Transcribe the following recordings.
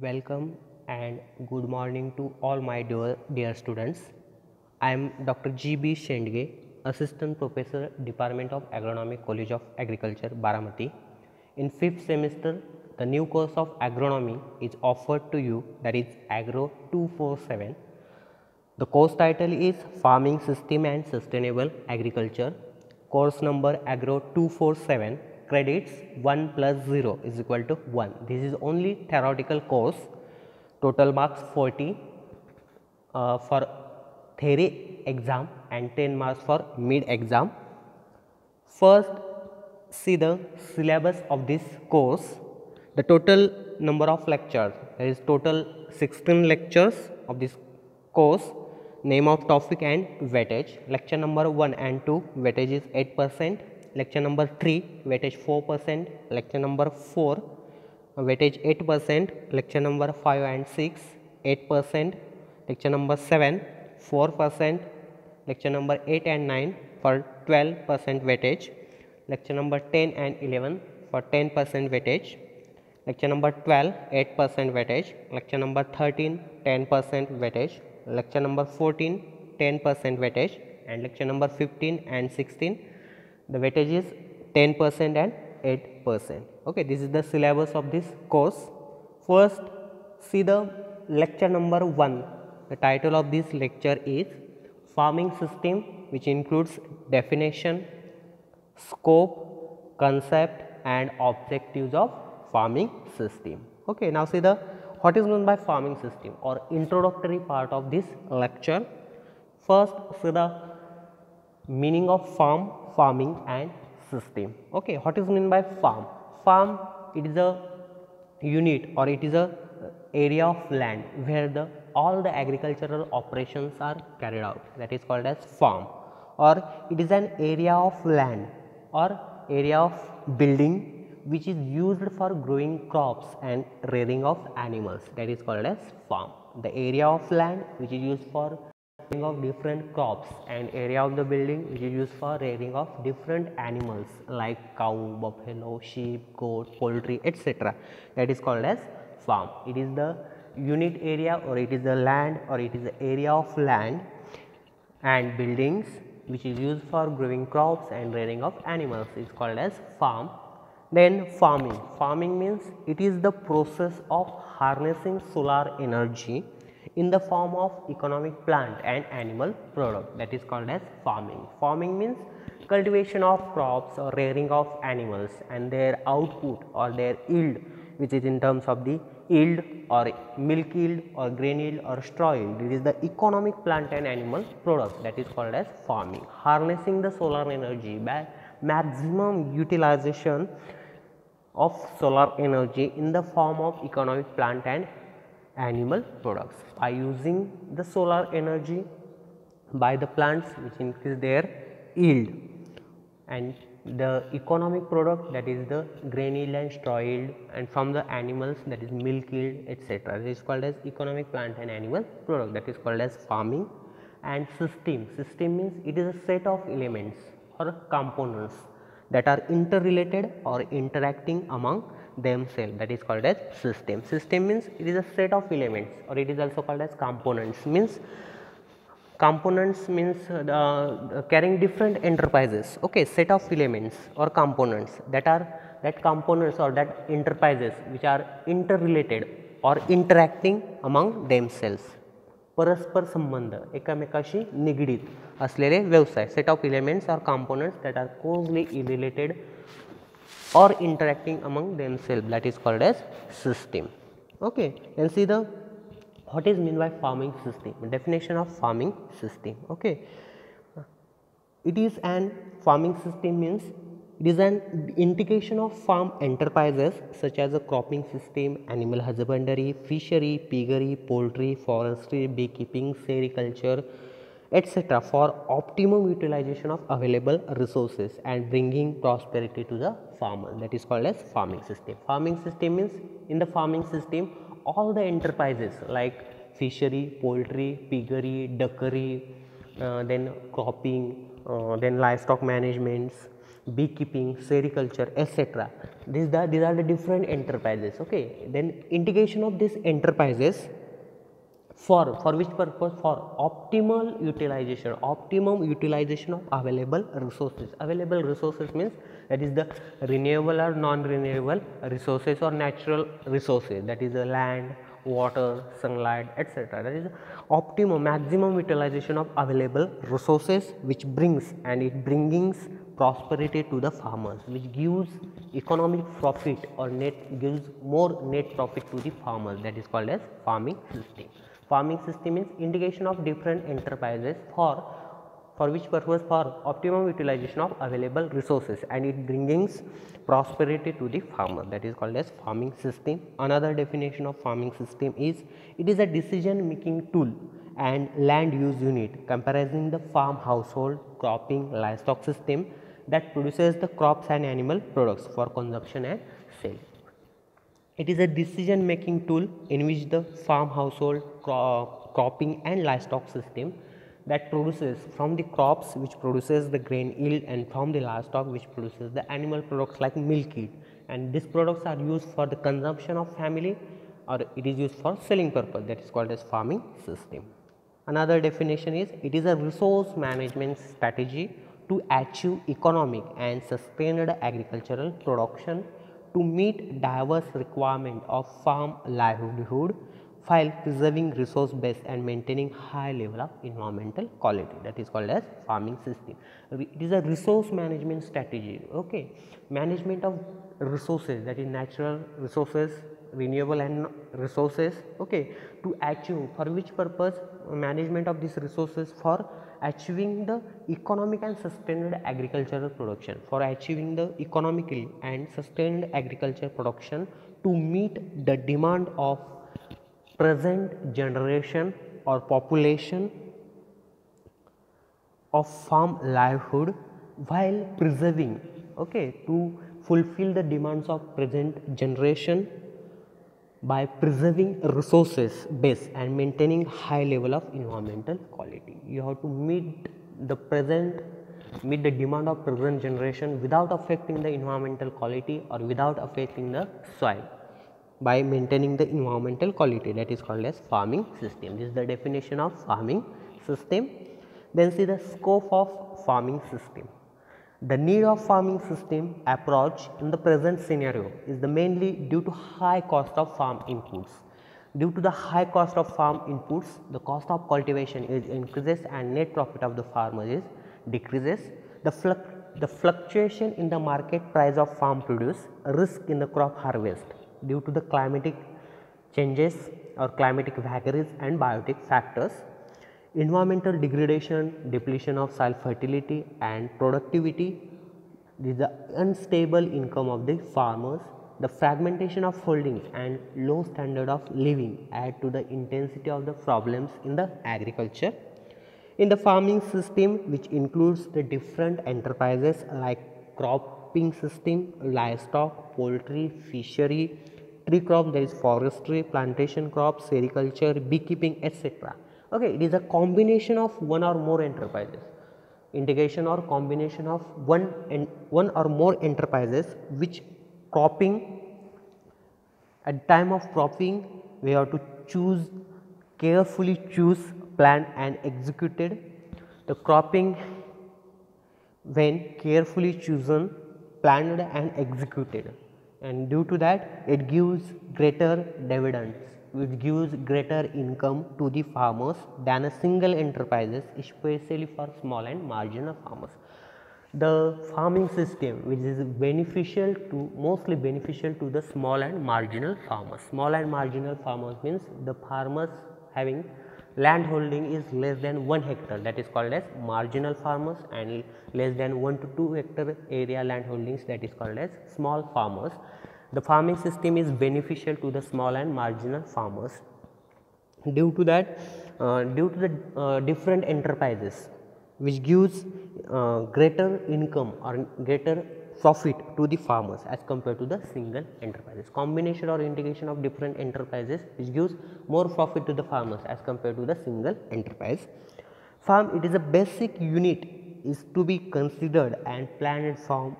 Welcome and good morning to all my dear students. I am Dr. G.B. Shendge, Assistant Professor, Department of Agronomy, College of Agriculture, Baramati. In 5th semester, the new course of agronomy is offered to you, that is Agro 247. The course title is Farming System and Sustainable Agriculture. Course number Agro 247. Credits 1 plus 0 is equal to 1. This is only theoretical course. Total marks 40 for theory exam and 10 marks for mid exam. First, see the syllabus of this course. The total number of lectures, there is total 16 lectures of this course. Name of topic and weightage. Lecture number 1 and 2 weightage is 8%. Lecture number 3 weightage 4%. Lecture number 4 weightage 8%. Lecture number 5 and 6 8%. Lecture number 7 4%. Lecture number 8 and 9 for 12% weightage. Lecture number 10 and 11 for 10% weightage. Lecture number 12 8% weightage. Lecture number 13 10% weightage. Lecture number 14 10% weightage, and lecture number 15 and 16 the weightage is 10% and 8%. Okay, this is the syllabus of this course. First, see the lecture number 1. The title of this lecture is Farming System, which includes definition, scope, concept and objectives of farming system. Okay, now see the what is meant by farming system or introductory part of this lecture. First, see the meaning of farm, farming and system. Okay, what is meant by farm? Farm, it is a unit or it is a area of land where all the agricultural operations are carried out, that is called as farm. Or it is an area of land or area of building which is used for growing crops and rearing of animals, that is called as farm. The area of land which is used for rearing of different crops and area of the building which is used for rearing of different animals like cow, buffalo, sheep, goat, poultry, etc. That is called as farm. It is the unit area or it is the land or it is the area of land and buildings which is used for growing crops and rearing of animals is called as farm. Then farming. Farming means it is the process of harnessing solar energy in the form of economic plant and animal product, that is called as farming. Farming means cultivation of crops or rearing of animals and their output or their yield, which is in terms of the yield or milk yield or grain yield or straw yield. It is the economic plant and animal product, that is called as farming. Harnessing the solar energy by maximum utilization of solar energy in the form of economic plant and animal products. By using the solar energy by the plants which increase their yield, and the economic product, that is the grain yield and straw yield, and from the animals, that is milk yield, etc. This is called as economic plant and animal product, that is called as farming. And system. System means it is a set of elements or components that are interrelated or interacting among themselves, that is called as system. System means it is a set of elements or it is also called as components. Means components means carrying different enterprises. Okay, set of elements or components that components or that enterprises which are interrelated or interacting among themselves. परस्पर संबंध, एकमेकाशी निगडीत असलेले व्यवसाय. Set of elements और components that are closely related or interacting among themselves, that is called as system. Okay, and see the what is meant by farming system. Definition of farming system. Okay, it is an farming system means it is an integration of farm enterprises such as a cropping system, animal husbandry, fishery, piggery, poultry, forestry, beekeeping, sericulture, etc. for optimum utilization of available resources and bringing prosperity to the farmer. That is called as farming system. Farming system means in the farming system all the enterprises like fishery, poultry, piggery, duckery, then cropping, then livestock management, beekeeping, sericulture, etc. These are the different enterprises. Okay, then integration of these enterprises for which purpose? For optimum utilization of available resources. Available resources means that is the renewable or non-renewable resources or natural resources, that is the land, water, sunlight, etc. That is maximum utilization of available resources, which brings prosperity to the farmers, which gives economic profit or gives more net profit to the farmers. That is called as farming system. Farming system means integration of different enterprises for which purpose? For optimum utilization of available resources, and it brings prosperity to the farmer. That is called as farming system. Another definition of farming system is it is a decision making tool and land use unit comprising the farm, household, cropping, livestock system that produces the crops and animal products for consumption and sale. It is a decision making tool in which the farm, household, cropping and livestock system that produces from the crops which produces the grain yield, and from the livestock which produces the animal products like milk yield, and these products are used for the consumption of family or it is used for selling purpose. That is called as farming system. Another definition is it is a resource management strategy to achieve economic and sustained agricultural production to meet diverse requirements of farm livelihood while preserving resource base and maintaining high level of environmental quality. That is called as farming system. It is a resource management strategy. Okay, management of resources, that is natural resources, renewable and resources. Okay, to achieve, for which purpose? Management of these resources for achieving the economic and sustained agricultural production, for achieving the economically and sustained agricultural production to meet the demand of present generation or population of farm livelihood while preserving, okay, to fulfill the demands of present generation by preserving resources base and maintaining high level of environmental quality. You have to meet the demand of present generation without affecting the environmental quality or without affecting the soil, by maintaining the environmental quality. That is called as farming system. This is the definition of farming system. Then see the scope of farming system. The need of farming system approach in the present scenario is mainly due to high cost of farm inputs. Due to the high cost of farm inputs, the cost of cultivation is increases and net profit of the farmer is decreases. The fluctuation in the market price of farm produce, risk in the crop harvest due to the climatic changes or climatic vagaries and biotic factors, environmental degradation, depletion of soil fertility and productivity, the unstable income of the farmers, the fragmentation of holdings and low standard of living add to the intensity of the problems in the agriculture. In the farming system, which includes the different enterprises like cropping system, livestock, poultry, fishery, tree crop, there is forestry, plantation crops, sericulture, beekeeping, etc. Okay, it is a combination of one or more enterprises. Integration or combination of one or more enterprises which cropping, at time of cropping we have to carefully choose, planned and executed. The cropping when carefully chosen, planned and executed, and due to that it gives greater dividends, which gives greater income to the farmers than a single enterprises, especially for small and marginal farmers. The farming system which is mostly beneficial to the small and marginal farmers. Small and marginal farmers means the farmers having land holding is less than 1 hectare, that is called as marginal farmers, and less than 1 to 2 hectare area land holdings, that is called as small farmers. The farming system is beneficial to the small and marginal farmers. Due to that, due to the different enterprises which gives greater income or greater profit to the farmers as compared to the single enterprises. Combination or integration of different enterprises which gives more profit to the farmers as compared to the single enterprise. Farm, it is a basic unit is to be considered and planned from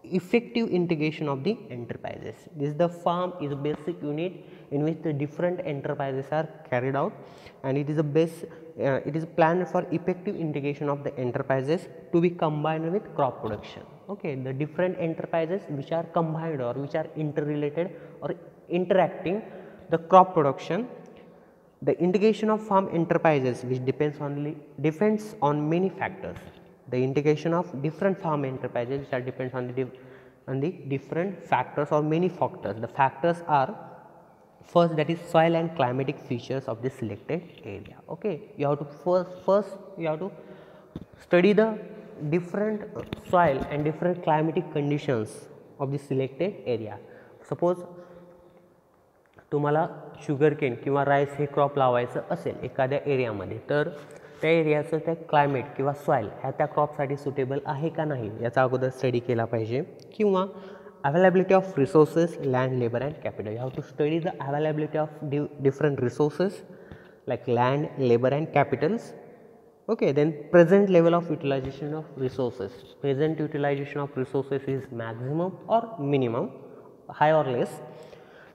effective integration of the enterprises. This the farm is a basic unit in which the different enterprises are carried out, and it is a it is planned for effective integration of the enterprises to be combined with crop production. Okay, the different enterprises which are combined or which are interrelated or interacting the crop production. The integration of farm enterprises which depends on many factors. The integration of different farm enterprises which are depends on the different factors or many factors. The factors are, first, that is soil and climatic features of the selected area. Okay, you have to first you have to study the different soil and different climatic conditions of the selected area. Suppose तुम्हाला sugarcane किंवा rice हे crop लावायचं असेल एखाद्या एरियामध्ये, तर त्या एरियाचं त्या climate किंवा सॉईल ह्या त्या क्रॉपसाठी सुटेबल आहे का नाही याचा अगोदर स्टडी केला पाहिजे. किंवा availability of resources, land, labour and capital. You have to study the availability of different resources like land, labor and capitals. Okay, then present level of utilization of resources. Present utilization of resources is maximum or minimum, high or less.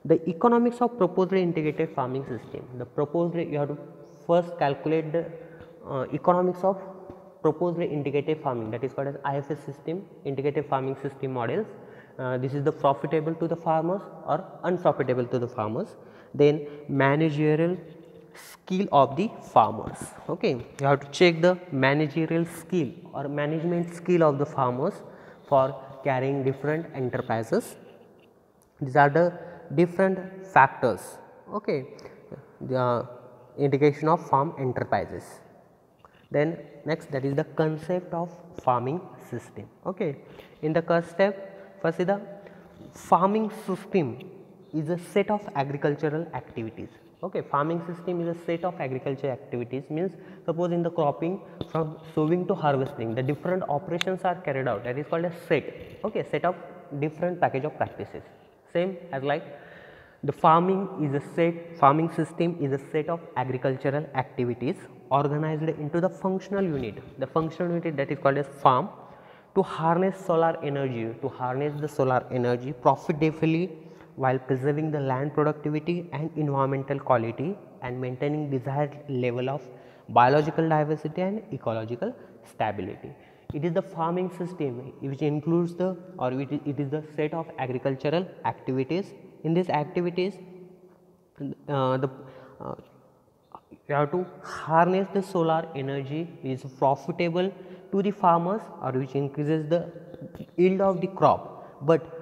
The economics of proposed integrated farming system. The proposed, you have to first calculate the economics of proposed integrated farming, that is called as IFS system, integrated farming system models. This is the profitable to the farmers or unprofitable to the farmers. Then managerial skill of the farmers. Okay, you have to check the managerial skill or management skill of the farmers for carrying different enterprises. These are the different factors. Okay, the integration of farm enterprises. Then next, that is the concept of farming system. Okay, in the first step, first is the farming system is a set of agricultural activities. Okay, farming system is a set of agriculture activities, means suppose in the cropping from sowing to harvesting the different operations are carried out, that is called a set. Okay, set of different package of practices. Same as like the farming system is a set of agricultural activities organized into the functional unit. The functional unit that is called as farm, to harness solar energy profitably while preserving the land productivity and environmental quality and maintaining desired level of biological diversity and ecological stability. It is the farming system which includes it is the set of agricultural activities. In these activities, you have to harness the solar energy which is profitable to the farmers or which increases the yield of the crop, but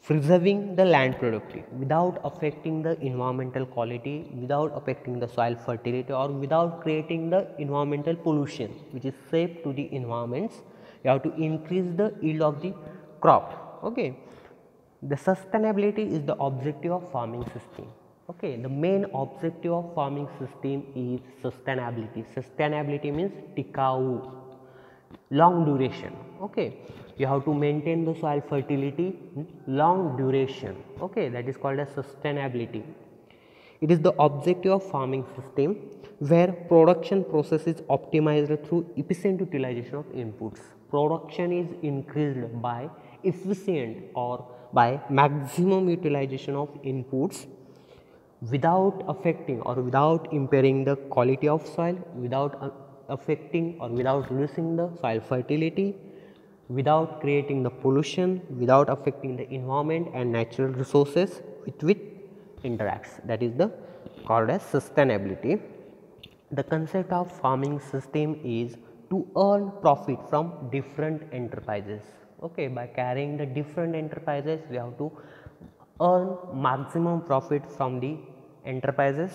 preserving the land productivity without affecting the environmental quality, without affecting the soil fertility, or without creating the environmental pollution which is safe to the environments. You have to increase the yield of the crop. Okay, the sustainability is the objective of farming system. Okay, the main objective of farming system is sustainability. Sustainability means tikau, long duration. Okay, you have to maintain the soil fertility long duration. Okay, that is called as sustainability. It is the objective of farming system where production process is optimized through efficient utilization of inputs. Production is increased by efficient or by maximum utilization of inputs without affecting or without impairing the quality of soil, without affecting or without reducing the soil fertility, without creating the pollution, without affecting the environment and natural resources with which interacts. That is the called as sustainability. The concept of farming system is to earn profit from different enterprises. Okay, by carrying the different enterprises, we have to earn maximum profit from the enterprises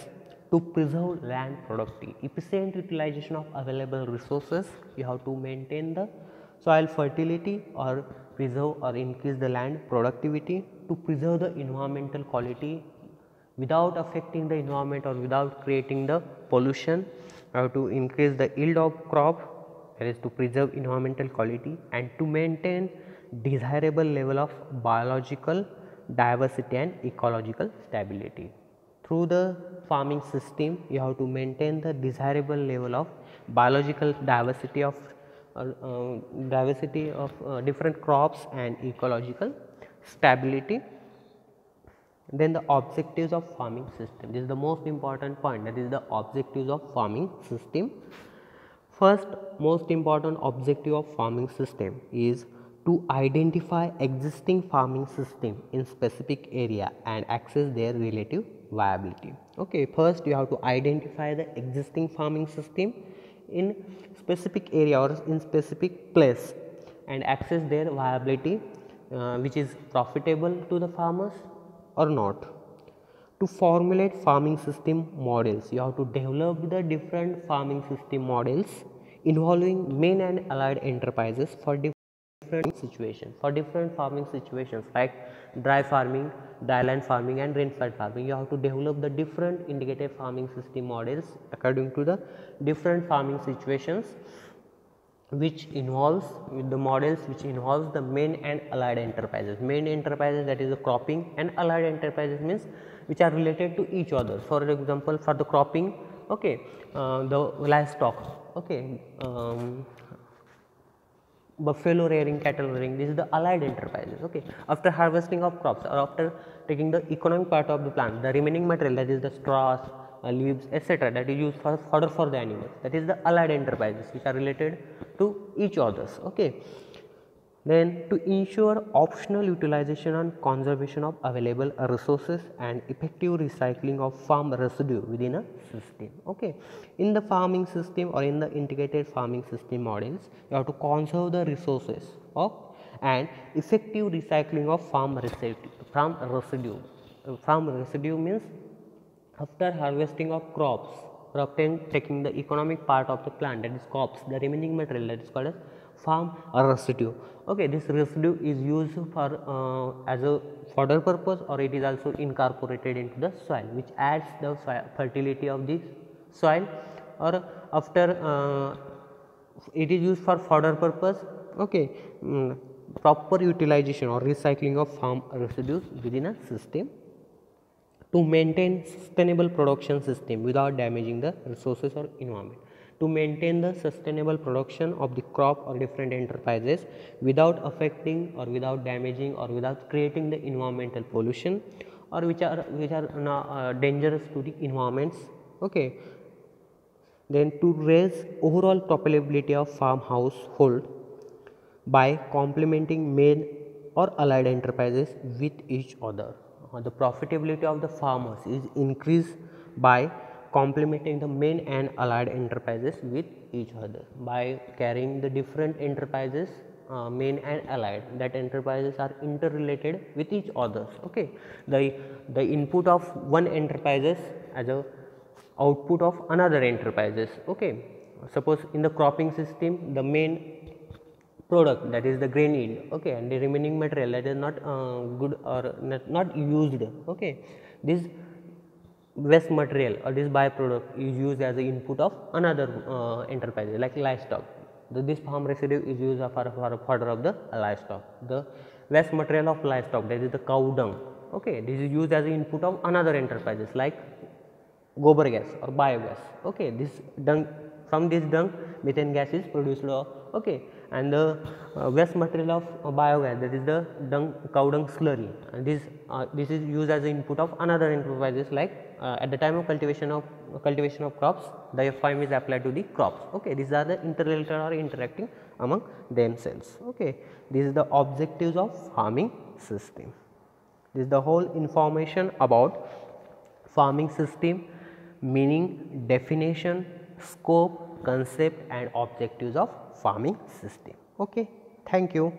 to preserve land productivity, efficient utilization of available resources. You have to maintain the soil fertility or preserve or increase the land productivity, to preserve the environmental quality without affecting the environment or without creating the pollution. You have to increase the yield of crop, that is to preserve environmental quality, and to maintain desirable level of biological diversity and ecological stability. through the farming system you have to maintain the desirable level of biological diversity of different crops and ecological stability. Then the objectives of farming system, this is the most important point, that is the objectives of farming system. First most important objective of farming system is to identify existing farming system in specific area and assess their relative viability. Okay, first you have to identify the existing farming system in specific area or in specific place and assess their viability, which is profitable to the farmers or not. To formulate farming system models, you have to develop the different farming system models involving main and allied enterprises for different situations, for different farming situations like dry farming, dryland farming and rainfed farming. You have to develop the different indicative farming system models according to the different farming situations, which involves with the models which involves the main and allied enterprises. Main enterprises, that is the cropping, and allied enterprises means which are related to each other. For example, for the cropping, okay, the livestock, okay, buffalo rearing, cattle rearing, this is the allied enterprises. Okay, after harvesting of crops or after taking the economic part of the plant, the remaining material, that is the straws, leaves, etc., that is used for fodder for the animals, that is the allied enterprises which are related to each others. Okay. Then to ensure optional utilization and conservation of available resources and effective recycling of farm residue within a system. Okay. In the farming system or in the integrated farming system models, you have to conserve the resources of and effective recycling of farm residue. Farm residue means after harvesting of crops or after taking the economic part of the plant, that is crops, the remaining material, that is called as farm residue. Okay, this residue is used for as a fodder purpose, or it is also incorporated into the soil, which adds the fertility of the soil, or after it is used for fodder purpose. Okay, proper utilization or recycling of farm residues within a system to maintain sustainable production system without damaging the resources or environment. To maintain the sustainable production of the crop or different enterprises without affecting or without damaging or without creating the environmental pollution, or which are dangerous to the environments. Okay. Then to raise overall profitability of farm household by complementing main or allied enterprises with each other. The profitability of the farmers is increased by complementing the main and allied enterprises with each other by carrying the different enterprises, main and allied, that enterprises are interrelated with each others. Okay, the input of one enterprises as a output of another enterprises. Okay, suppose in the cropping system, the main product, that is the grain yield, okay, and the remaining material, that is not good or not used. Okay, this waste material or this byproduct is used as the input of another enterprise like livestock. This farm residue is used for fodder of the livestock. The waste material of livestock, that is the cow dung, okay, this is used as the input of another enterprises like gobar gas or biogas. Okay, this dung, from this dung methane gas is produced. Okay, and the waste material of biogas, that is the dung, cow dung slurry, and this is used as the input of another enterprises like at the time of cultivation of crops, the FIM is applied to the crops. Okay, these are the interrelated or interacting among themselves. Okay, this is the objectives of farming system. This is the whole information about farming system, meaning, definition, scope, concept and objectives of farming system. Okay, thank you.